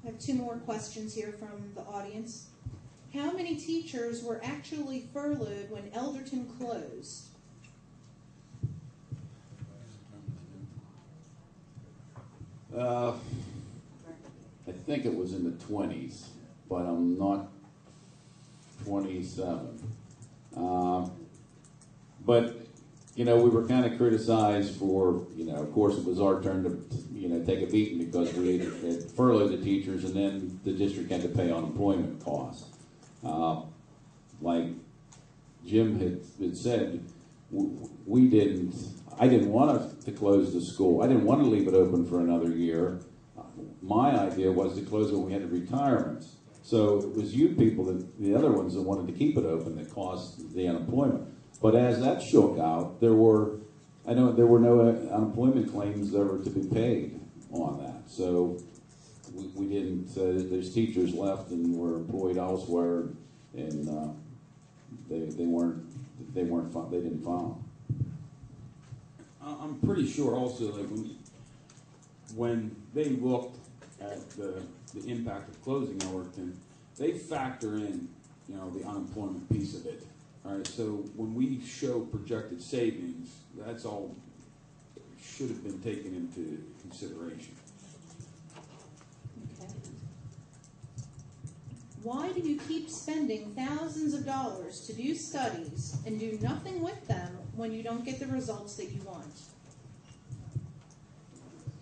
I have two more questions here from the audience. How many teachers were actually furloughed when Elderton closed? I think it was in the 20s, but I'm not 27. But, you know, we were kind of criticized for, you know, of course it was our turn to, you know, take a beating because we had furloughed the teachers and then the district had to pay unemployment costs. Like Jim had said, I didn't want us to close the school. I didn't want to leave it open for another year. My idea was to close it when we had the retirements. So it was you people, the other ones that wanted to keep it open that caused the unemployment. But as that shook out, there were no unemployment claims ever to be paid on that. So we didn't. There's teachers left and were employed elsewhere, and they didn't file. I'm pretty sure also that when they looked at the impact of closing Ellerton, they factor in, you know, the unemployment piece of it. All right, so when we show projected savings, that's all should have been taken into consideration. Okay. Why do you keep spending thousands of dollars to do studies and do nothing with them when you don't get the results that you want?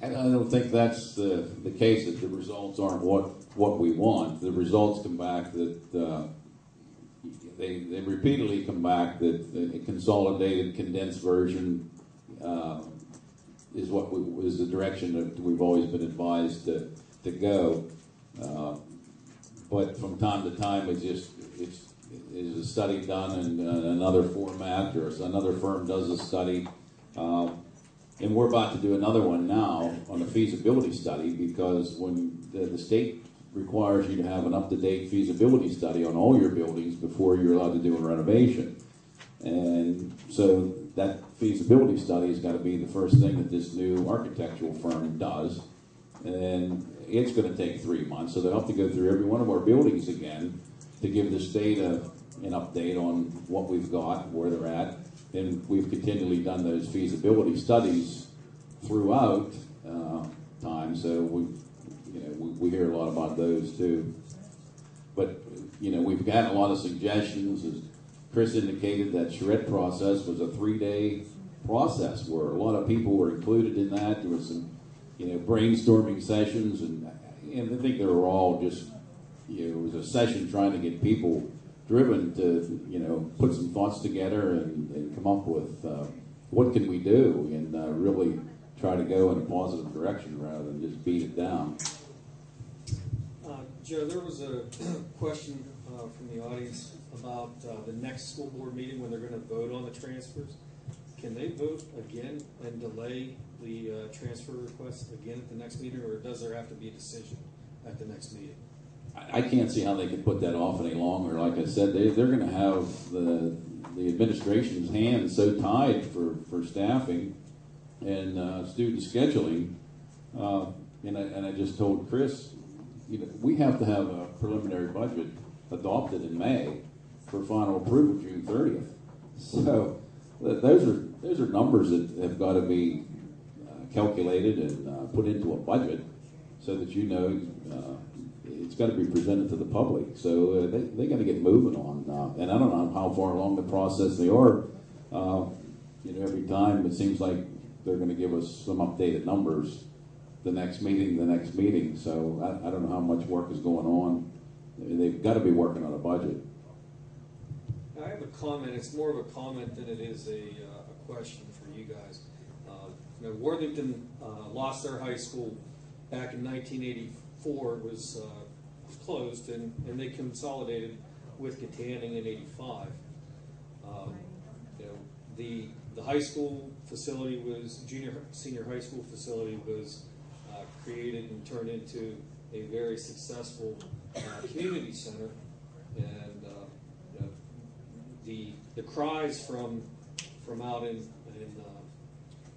I don't think that's the case, that the results aren't what we want. The results come back that they repeatedly come back that a consolidated, condensed version is the direction that we've always been advised to go. But from time to time, it's a study done in another format, or another firm does a study. And we're about to do another one now on a feasibility study, because when the state requires you to have an up-to-date feasibility study on all your buildings before you're allowed to do a renovation. And so that feasibility study has got to be the first thing that this new architectural firm does. And it's going to take 3 months, so they'll have to go through every one of our buildings again to give the state an update on what we've got, where they're at. And we've continually done those feasibility studies throughout time, so we hear a lot about those too. But we've gotten a lot of suggestions. As Chris indicated, that charrette process was a 3-day process where a lot of people were included in that. There was some brainstorming sessions, and I think they were all just it was a session trying to get people driven to put some thoughts together and come up with what can we do, and really try to go in a positive direction rather than just beat it down. Joe, there was a question from the audience about the next school board meeting when they're going to vote on the transfers. Can they vote again and delay the transfer request again at the next meeting, or does there have to be a decision at the next meeting? I can't see how they could put that off any longer. Like I said, they're going to have the administration's hands so tied for staffing and student scheduling. And I just told Chris, we have to have a preliminary budget adopted in May for final approval June 30th. So those are numbers that have got to be calculated and put into a budget so that it's got to be presented to the public. So they got to get moving on. And I don't know how far along the process they are. Every time it seems like they're going to give us some updated numbers the next meeting. So I don't know how much work is going on. They've got to be working on a budget. I have a comment. It's more of a comment than it is a question for you guys. Worthington lost their high school back in 1984. It was closed, and they consolidated with Katanning in '85. The high school facility senior high school facility was created and turned into a very successful community center, and the cries from out in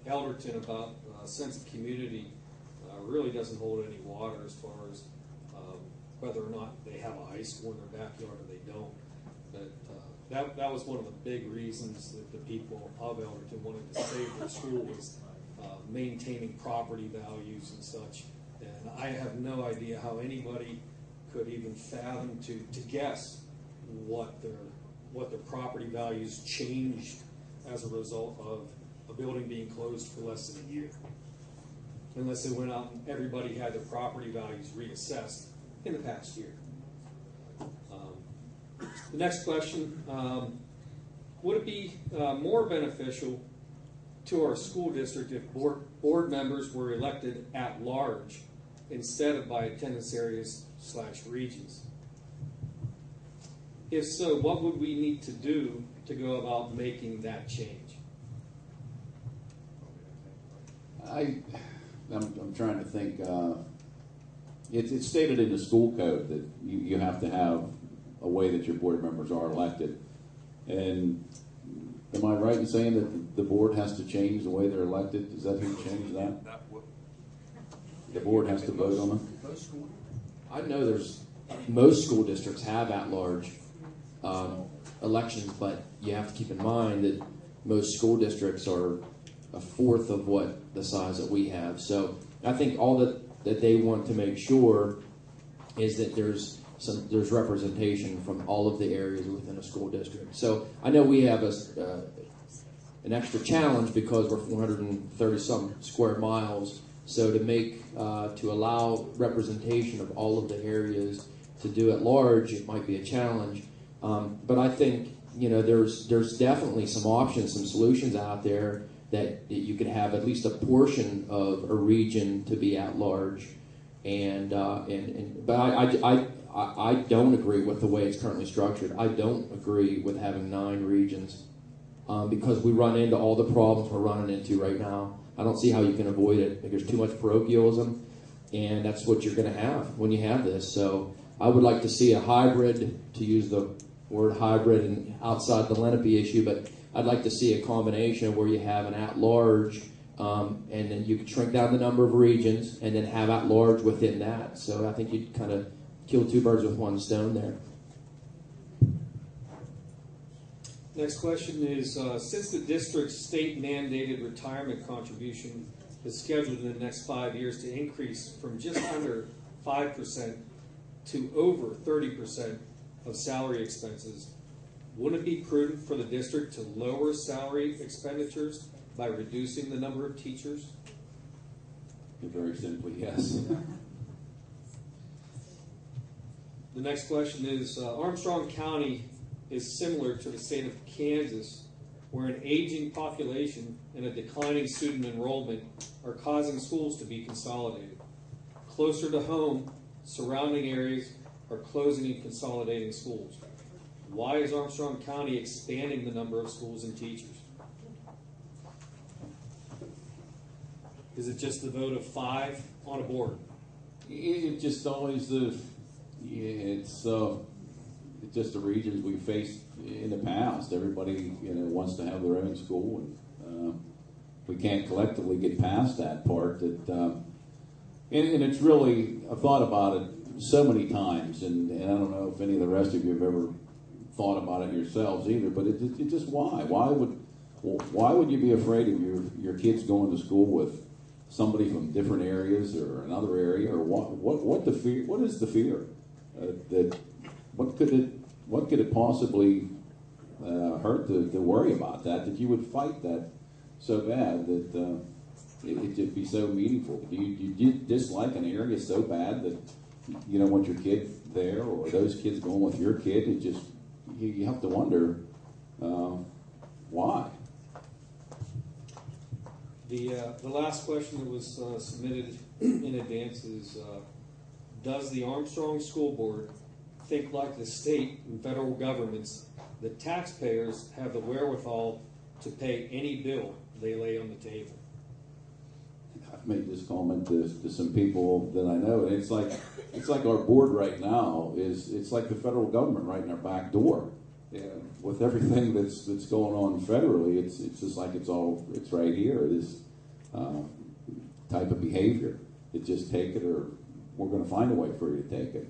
Elderton about a sense of community really doesn't hold any water as far as whether or not they have a high school in their backyard or they don't. But that was one of the big reasons that the people of Elderton wanted to save their school was maintaining property values and such. And I have no idea how anybody could even fathom to guess what their property values changed as a result of a building being closed for less than a year. Unless they went out and everybody had their property values reassessed in the past year. The next question, would it be more beneficial to our school district if board members were elected at large instead of by attendance areas / regions? If so, what would we need to do to go about making that change? I'm trying to think. It's stated in the school code that you have to have a way that your board members are elected. And am I right in saying that the board has to change the way they're elected? Is that who changed that? The board has to vote on it? I know most school districts have at-large elections, but you have to keep in mind that most school districts are a fourth of what the size that we have. So I think all that they want to make sure is that there's representation from all of the areas within a school district. So I know we have an extra challenge because we're 430 some square miles. So to allow representation of all of the areas to do at large, it might be a challenge. But I think there's definitely some options, some solutions out there that you could have at least a portion of a region to be at large. But I don't agree with the way it's currently structured. I don't agree with having 9 regions because we run into all the problems we're running into right now. I don't see how you can avoid it. There's too much parochialism, and that's what you're going to have when you have this. So I would like to see a hybrid, to use the word hybrid and outside the Lenape issue, but I'd like to see a combination where you have an at-large, and then you could shrink down the number of regions and then have at-large within that. So I think you'd kind of kill 2 birds with 1 stone there. Next question is, since the district's state-mandated retirement contribution is scheduled in the next 5 years to increase from just under 5% to over 30% of salary expenses, wouldn't it be prudent for the district to lower salary expenditures by reducing the number of teachers? Very simply, yes. The next question is, Armstrong County is similar to the state of Kansas, where an aging population and a declining student enrollment are causing schools to be consolidated. Closer to home, surrounding areas are closing and consolidating schools. Why is Armstrong County expanding the number of schools and teachers? Is it just the vote of 5 on a board? It just always it's just the regions we faced in the past. Everybody wants to have their own school, and we can't collectively get past that part. And it's really, I've thought about it so many times, and I don't know if any of the rest of you have ever thought about it yourselves either. But it just why would you be afraid of your kids going to school with somebody from different areas or another area, or what the fear? What is the fear? That what could it possibly hurt to worry about that you would fight that so bad that it'd just be so meaningful? Do you dislike an area so bad that you don't want your kid there, or those kids going with your kid? It just you have to wonder why. The last question that was submitted in advance is, does the Armstrong School Board think like the state and federal governments that taxpayers have the wherewithal to pay any bill they lay on the table? I've made this comment to some people that I know, and it's like our board right now it's like the federal government right in our back door. Yeah, with everything that's going on federally, it's just like it's right here. This type of behavior, it just take it or we're going to find a way for you to take it.